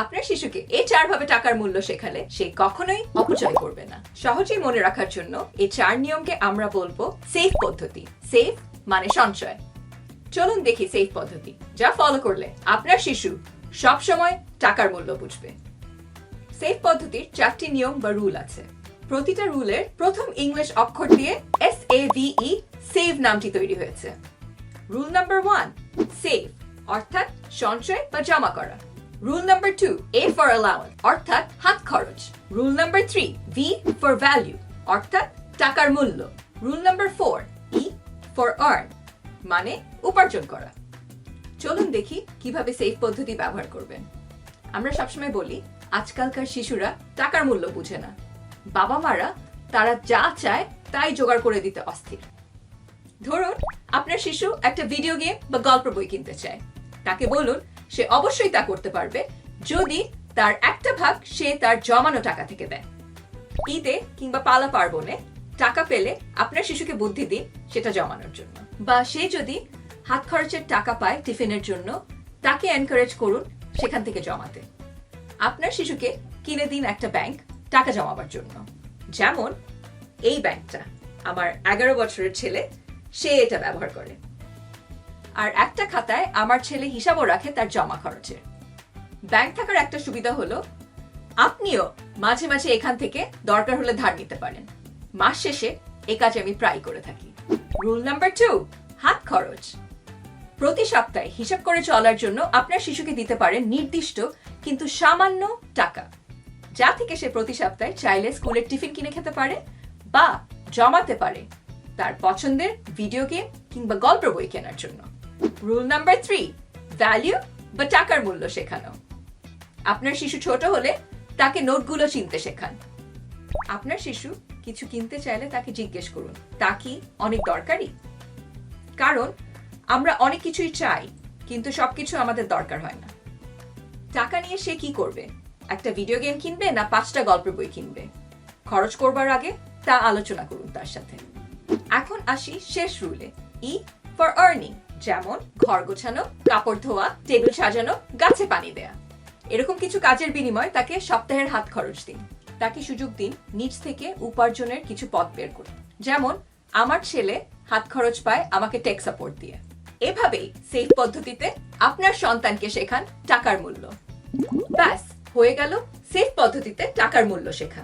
আপনার শিশুকে এই 4 ভাবে টাকার মূল্য শেখালে সে কখনোই অপচয় করবে না। সহজেই মনে রাখার জন্য এই 4 নিয়মকে আমরা বলবো সেফ পদ্ধতি। সেফ মানে সঞ্চয়। চলুন দেখি সেফ পদ্ধতি, যা ফলো করলে আপনার শিশু সব সময় টাকার মূল্য বুঝবে। সেফ পদ্ধতির 4টি নিয়ম বা রুল আছে। প্রতিটা রুলের প্রথম ইংলিশ অক্ষর দিয়ে SAVE সেভ নামটি তৈরি হয়েছে। রুল নাম্বার 1 সেভ অর্থাৎ সঞ্চয় বা জমা করা। Rule number 2 A for allowance অর্থাৎ হাত খরচ। Rule number 3 V for value অর্থাৎ টাকার মূল্য। Rule number 4 E for earn মানে উপার্জন করা। চলুন দেখি কিভাবে সেফ পদ্ধতি ব্যবহার করবেন। আমরা সবসময় বলি আজকালকার শিশুরা টাকার মূল্য বুঝে না। বাবা মারা তারা যা চায় তাই জোগাড় করে দিতে অস্থির। ধরুন আপনার শিশু একটা ভিডিও গেম বা গল্প বই কিনতে চায়। তাকে বলুন সে অবশ্যই তা করতে পারবে যদি তার একটা ভাগ সে তার জমানো টাকা থেকে দেয়। ঈদে কিংবা পালা পার্বণে টাকা পেলে আপনার শিশুকে বুদ্ধি দিন সেটা জমানোর জন্য। বা সে যদি হাত খরচের টাকা পায় টিফিনের জন্য, তাকে এনকারেজ করুন সেখান থেকে জমাতে। আপনার শিশুকে কিনে দিন একটা ব্যাংক টাকা জমাবার জন্য। যেমন এই ব্যাংকটা, আমার 11 বছরের ছেলে সে এটা ব্যবহার করে। আর একটা খাতায় আমার ছেলে হিসাবও রাখে তার জমা খরচের। ব্যাংক থাকার একটা সুবিধা হলো আপনিও মাঝে মাঝে এখান থেকে দরকার হলে ধার নিতে পারেন। মাস শেষে এই কাজ আমি প্রায় করে থাকি। রুল নাম্বার 2 হাত খরচ। প্রতি সপ্তাহে হিসাব করে চলার জন্য আপনার শিশুকে দিতে পারেন নির্দিষ্ট কিন্তু সামান্য টাকা, যা থেকে সে প্রতি সপ্তাহে চাইলে স্কুলের টিফিন কিনে খেতে পারে বা জমাতে পারে তার পছন্দের ভিডিও গেম কিংবা গল্প বই কেনার জন্য। রুল নাম্বার 3 ভ্যালু বা টাকার মূল্য শেখানো। আপনার শিশু ছোট হলে তাকে নোটগুলো চিনতে শেখান। আপনার শিশু কিছু কিনতে চাইলে তাকে জিজ্ঞেস করুন তা কি অনেক দরকারি? কারণ আমরা অনেক কিছুই চাই কিন্তু সবকিছু আমাদের দরকার হয় না। টাকা নিয়ে সে কি করবে? একটা ভিডিও গেম কিনবে না 5টা গল্পের বই কিনবে? খরচ করবার আগে তা আলোচনা করুন তার সাথে। এখন আসি শেষ রুলে, E for earning, যেমন ঘর গোছানো, কাপড় ধোয়া, টেবিল সাজানো, গাছে পানি দেয়া। এরকম কিছু কাজের বিনিময়ে তাকে সপ্তাহের হাত খরচ দিন। তাকে সুযোগ দিন নিজ থেকে উপার্জনের কিছু পথ বের করুন। যেমন আমার ছেলে হাত খরচ পায় আমাকে টেক সাপোর্ট দিয়ে। এভাবেই সেফ পদ্ধতিতে আপনার সন্তানকে শেখান টাকার মূল্য। ব্যাস হয়ে গেল সেফ পদ্ধতিতে টাকার মূল্য শেখা।